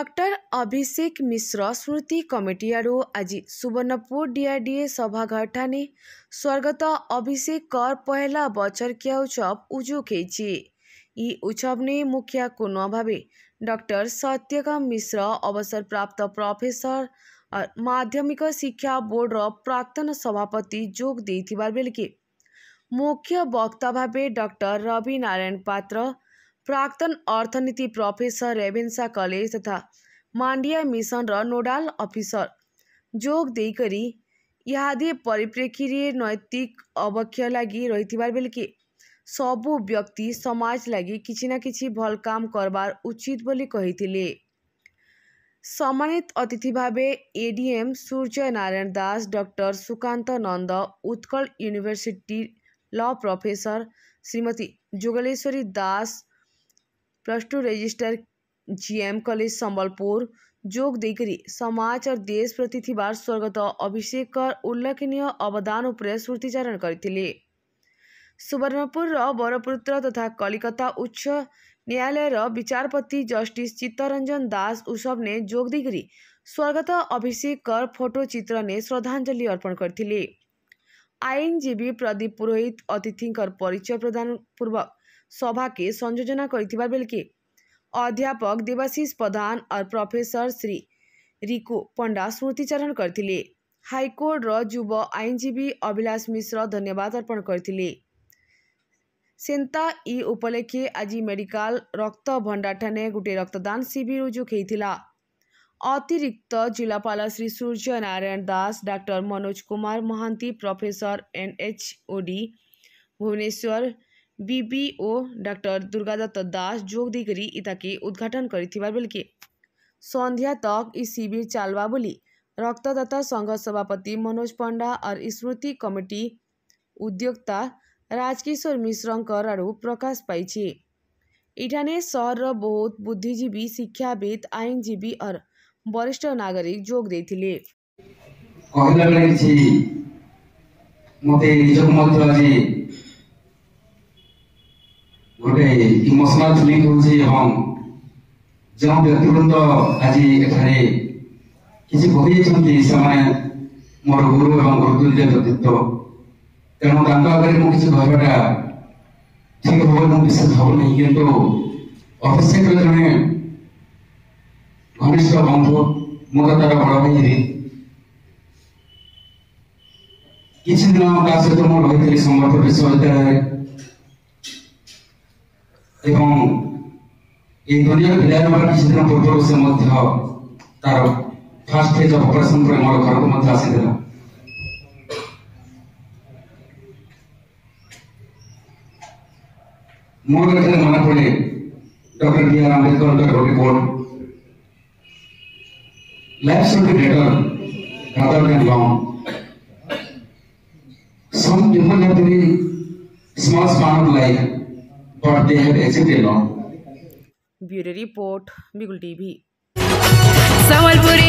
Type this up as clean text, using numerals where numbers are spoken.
Doctor अभिषेक मिश्र स्मृति committee आड़ू आज Subarnapur DRDA सभाघर ठाने स्वर्गत अभिषेक कर पहला बचर किया उत्सव उजुक उत्सव ने मुखिया कुन भावे डॉक्टर सत्यकाम मिश्र अवसर प्राप्त प्रोफेसर और माध्यमिक शिक्षा बोर्ड प्राक्तन सभापति जोग देथिबार बेलके मुख्य वक्ता भावे डॉक्टर रवि नारायण पात्र प्राक्तन अर्थनीति प्रोफेसर रेवेन्सा कॉलेज तथा मांडिया मिशन नोडाल ऑफिसर जोग देकरी इहादे परिप्रेक्षी रे नैतिक अवक्षय लगी रही बेलके सबु व्यक्ति समाज लगी किछि ना किछि भल काम करबार उचित बोली कहिथिले। सम्मानित अतिथि भावे ADM Surya Narayan Das doctor Sukant Nand Utkal university law professor Shrimati Jugaleshwari Das +2 registrar GM college Sambalpur जोग देकरी समाज और देश प्रति थिबार स्वर्गत अभिषेक कर उल्लेखनीय अवदान उपरे स्मृतिचारण करथिले। सुवर्णपुर बरपुत्र तथा कलिकता उच्च न्यायालय विचारपति जस्टिस चित्तरंजन दास उत्सव ने जोग देकरी स्वर्गत अभिषेक कर फोटो चित्र ने श्रद्धांजलि अर्पण करथिले। आईनजीवी प्रदीप पुरोहित अतिथि परिचय प्रदान पूर्वक सभा के संयोजना करथिबार बेलके अध्यापक देवाशीष प्रधान और प्रोफेसर श्री रिकु पंडा स्मृतिचारण करथिले। हाईकोर्ट युव आईनजीवी अभिलाष मिश्र धन्यवाद अर्पण करथिले। सेंता ई उपलक्षे आज मेडिकल रक्त भंडार ठाने गोटे रक्तदान शिविर उजुक होइथिला। अतिरिक्त जिलापाल Shri Surya Narayan Das doctor Manoj Kumar Mahanti professor NHOD Bhubaneswar BBO doctor Durgadatta Das जोग देकरी इताके उद्घाटन करिथिबार बेलके संध्या तक इस शिविर चालवा बोली रक्तदाता संघ सभापति मनोज पंडा और स्मृति कमिटी उद्योक्ता राजकिशोर मिश्रंकर आड़ू प्रकाश पाई। इठाने शहर बहुत बुद्धिजीवी शिक्षाविद आईनजीवी और वरिष्ठ नागरिक जोग देथिले। गोटे इमोशनल फिलिंग होउछि जो व्यक्तिवृंद आज एठारे किसी कही से मोर गुरु एवं गुरुतुल्य व्यक्तित्व तेणु आगे मुझे कहवाटा ठीक हम विशेष भाव नहीं किंतु अभिषेक जड़े घनिष्ठ बंधु मोर तार बड़ भाई किसी दिन सहित मुझे रही संबलपुर विश्वविद्यालय एवं ये दुनिया विदाय किसी दिन पूर्व से तार फास्ट फेज ऑफ ऑपरेशन पर मोर घर को आसीला। मोर मन पड़े doctor B.R. Ambedkar roti board life should be better rather than long. Some people have very small span of life but they have achieved a lot. Bureau report बिगुल TV. Sambalpuri